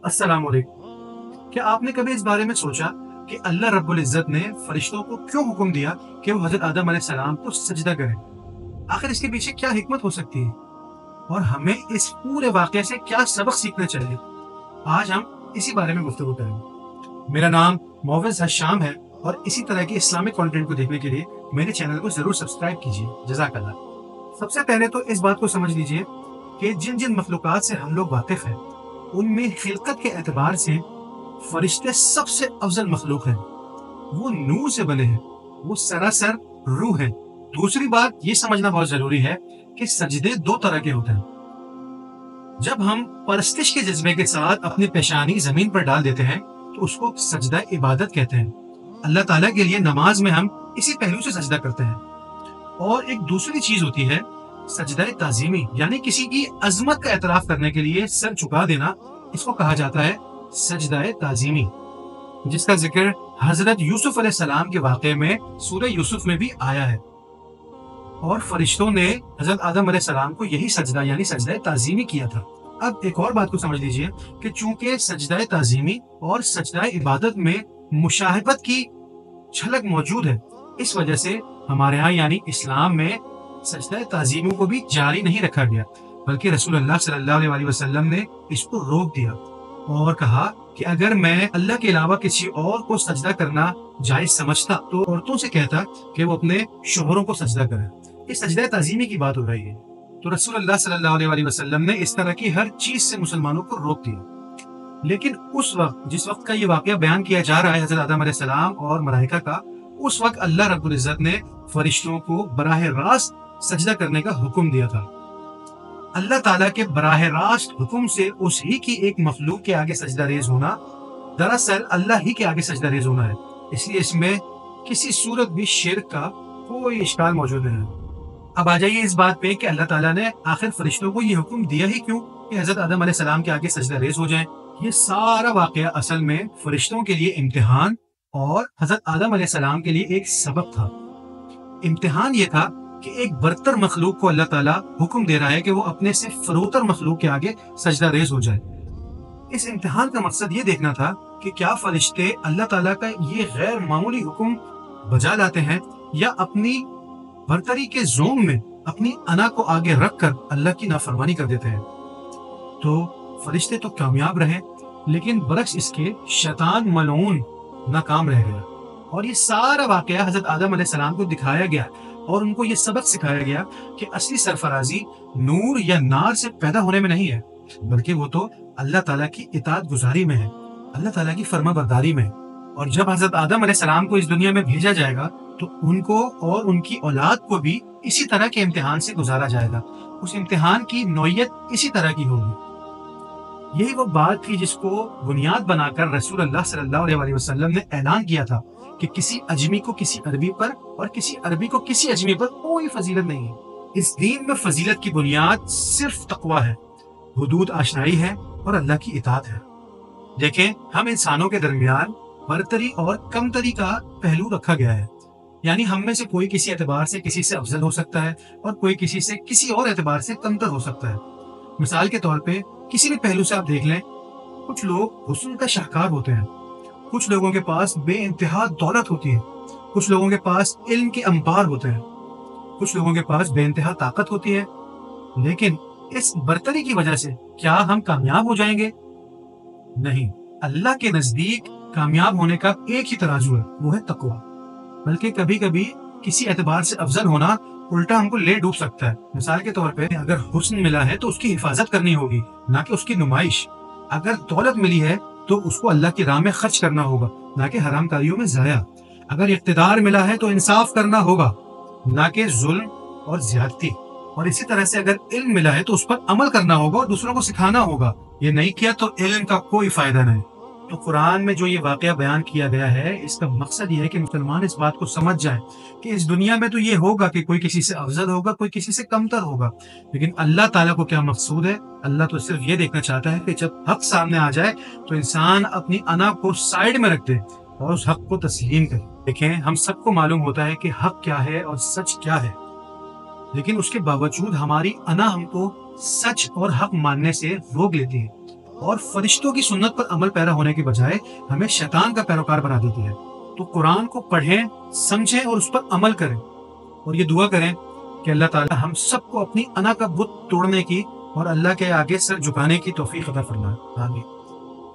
السلام علیکم۔ کیا آپ نے کبھی اس بارے میں سوچا کہ اللہ رب العزت نے فرشتوں کو کیوں حکم دیا کہ وہ حضرت آدم علیہ السلام کو سجدہ کریں؟ آخر اس کے پیچھے کیا حکمت ہو سکتی ہے اور ہمیں اس پورے واقعے سے کیا سبق سیکھنا چاہیے؟ آج ہم اسی بارے میں گفتگو کریں گے۔ میرا نام معوذ ہشام ہے اور اسی طرح کے اسلامک کنٹینٹ کو دیکھنے کے لیے میرے چینل کو ضرور سبسکرائب کیجیے۔ جزاک اللہ۔ سب سے پہلے تو اس بات کو سمجھ لیجیے کہ جن جن مخلوقات سے ہم لوگ واقف ہیں ان میں خلقت کے اعتبار سے فرشتے سب سے افضل مخلوق ہیں۔ وہ نور سے بنے ہیں، وہ سراسر روح ہیں۔ دوسری بات یہ سمجھنا بہت ضروری ہے کہ سجدے دو طرح کے ہوتے ہیں۔ جب ہم پرستش کے جذبے کے ساتھ اپنی پیشانی زمین پر ڈال دیتے ہیں تو اس کو سجدہ عبادت کہتے ہیں۔ اللہ تعالیٰ کے لیے نماز میں ہم اسی پہلو سے سجدہ کرتے ہیں۔ اور ایک دوسری چیز ہوتی ہے سجدہ تعظیمی، یعنی کسی کی عظمت کا اعتراف کرنے کے لیے سر جھکا دینا۔ اس کو کہا جاتا ہے سجدہ تعظیمی، جس کا ذکر حضرت یوسف علیہ السلام کے واقعے میں سورہ یوسف میں بھی آیا ہے۔ اور فرشتوں نے حضرت آدم علیہ السلام کو یہی سجدہ یعنی سجدہ تعظیمی کیا تھا۔ اب ایک اور بات کو سمجھ لیجئے کہ چونکہ سجدہ تعظیمی اور سجدہ عبادت میں مشابہت کی جھلک موجود ہے، اس وجہ سے ہمارے ہاں یعنی اسلام میں سجدہ تعظیمی کو بھی جاری نہیں رکھا گیا، بلکہ رسول اللہ صلی اللہ علیہ وسلم نے اس کو روک دیا اور کہا کہ اگر میں اللہ کے علاوہ کسی اور کو سجدہ کرنا جائز سمجھتا تو عورتوں سے کہتا کہ وہ اپنے شوہروں کو سجدہ کریں۔ یہ سجدہ تعظیمی کی بات ہو رہی ہے، تو رسول اللہ صلی اللہ علیہ وسلم نے اس طرح کی ہر چیز سے مسلمانوں کو روک دیا۔ لیکن اس وقت جس وقت کا یہ واقعہ بیان کیا جا رہا ہے حضرت آدم علیہ السلام اور ملائکہ کا، اس وقت اللہ رب العزت نے فرشتوں کو براہ راست سجدہ کرنے کا حکم دیا تھا۔ اللہ تعالیٰ کے براہ راست حکم سے اس ہی کی ایک مخلوق کے آگے سجدہ ریز ہونا دراصل اللہ ہی کے آگے سجدہ ریز ہونا ہے، اس لیے اس میں کسی صورت بھی شرک کا کوئی اشکال موجود نہیں ہے۔ اب آ جائیے اس بات پہ کہ اللہ تعالیٰ نے آخر فرشتوں کو یہ حکم دیا ہی کیوں کہ حضرت آدم علیہ السلام کے آگے سجدہ ریز ہو جائیں۔ یہ سارا واقعہ اصل میں فرشتوں کے لیے امتحان اور حضرت آدم علیہ السلام کے لیے ایک سبق تھا۔ امتحان یہ تھا کہ ایک برتر مخلوق کو اللہ تعالیٰ حکم دے رہا ہے کہ وہ اپنے سے فروتر مخلوق کے آگے سجدہ ریز ہو جائے۔ اس امتحان کا مقصد یہ دیکھنا تھا کہ کیا فرشتے اللہ تعالیٰ کا یہ غیر معمولی حکم بجا لاتے ہیں یا اپنی برتری کے زوم میں اپنی انا کو آگے رکھ کر اللہ کی نافرمانی کر دیتے ہیں۔ تو فرشتے تو کامیاب رہے، لیکن برعکس اس کے شیطان ملعون ناکام رہ گیا۔ اور یہ سارا واقعہ حضرت آدم علیہ السلام کو دکھایا گیا اور ان کو یہ سبق سکھایا گیا کہ اصلی سرفرازی نور یا نار سے پیدا ہونے میں نہیں ہے، بلکہ وہ تو اللہ تعالیٰ کی اطاعت گزاری میں ہے، اللہ تعالیٰ کی فرما برداری میں۔ اور جب حضرت آدم علیہ السلام کو اس دنیا میں بھیجا جائے گا تو ان کو اور ان کی اولاد کو بھی اسی طرح کے امتحان سے گزارا جائے گا۔ اس امتحان کی نوعیت اسی طرح کی ہوگی۔ یہی وہ بات تھی جس کو بنیاد بنا کر رسول اللہ صلی اللہ علیہ وسلم نے اعلان کیا تھا کہ کسی اجمی کو کسی عربی پر اور کسی عربی کو کسی اجمی پر کوئی فضیلت نہیں ہے۔ اس دین میں فضیلت کی بنیاد صرف تقوی ہے، حدود آشنائی ہے اور اللہ کی اطاعت ہے۔ دیکھیں، ہم انسانوں کے درمیان برتری اور کمتری کا پہلو رکھا گیا ہے، یعنی ہم میں سے کوئی کسی اعتبار سے کسی سے افضل ہو سکتا ہے اور کوئی کسی سے کسی اور اعتبار سے کمتر ہو سکتا ہے۔ مثال کے طور پہ کسی بھی پہلو سے آپ دیکھ لیں، کچھ لوگ حسن کا شاہکار ہوتے ہیں، کچھ لوگوں کے پاس بے انتہا دولت ہوتی ہے، کچھ لوگوں کے پاس علم کے انبار ہوتے ہیں، کچھ لوگوں کے پاس بے انتہا طاقت ہوتی ہے۔ لیکن اس برتری کی وجہ سے کیا ہم کامیاب ہو جائیں گے؟ نہیں۔ اللہ کے نزدیک کامیاب ہونے کا ایک ہی ترازو ہے، وہ ہے تقوی۔ بلکہ کبھی کبھی کسی اعتبار سے افضل ہونا الٹا ہم کو لے ڈوب سکتا ہے۔ مثال کے طور پہ اگر حسن ملا ہے تو اس کی حفاظت کرنی ہوگی، نہ کہ اس کی نمائش۔ اگر دولت ملی ہے تو اس کو اللہ کی راہ میں خرچ کرنا ہوگا، نہ کہ حرام کاریوں میں ضائع۔ اگر اقتدار ملا ہے تو انصاف کرنا ہوگا، نہ کہ ظلم اور زیادتی۔ اور اسی طرح سے اگر علم ملا ہے تو اس پر عمل کرنا ہوگا اور دوسروں کو سکھانا ہوگا۔ یہ نہیں کیا تو علم کا کوئی فائدہ نہیں۔ تو قرآن میں جو یہ واقعہ بیان کیا گیا ہے، اس کا مقصد یہ ہے کہ مسلمان اس بات کو سمجھ جائیں کہ اس دنیا میں تو یہ ہوگا کہ کوئی کسی سے افضل ہوگا، کوئی کسی سے کمتر ہوگا، لیکن اللہ تعالیٰ کو کیا مقصود ہے؟ اللہ تو صرف یہ دیکھنا چاہتا ہے کہ جب حق سامنے آ جائے تو انسان اپنی انا کو سائڈ میں رکھ دے اور اس حق کو تسلیم کرے۔ دیکھیں، ہم سب کو معلوم ہوتا ہے کہ حق کیا ہے اور سچ کیا ہے، لیکن اس کے باوجود ہماری انا ہم کو سچ اور حق ماننے سے روک لیتی ہے۔ اور فرشتوں کی سنت پر عمل پیرا ہونے کے بجائے ہمیں شیطان کا پیروکار بنا دیتی ہے۔ تو قرآن کو پڑھیں، سمجھیں اور اس پر عمل کریں، اور یہ دعا کریں کہ اللہ تعالی ہم سب کو اپنی انا کا بت توڑنے کی اور اللہ کے آگے سر جھکانے کی توفیق عطا فرمائے۔ آمین۔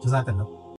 جزاک اللہ۔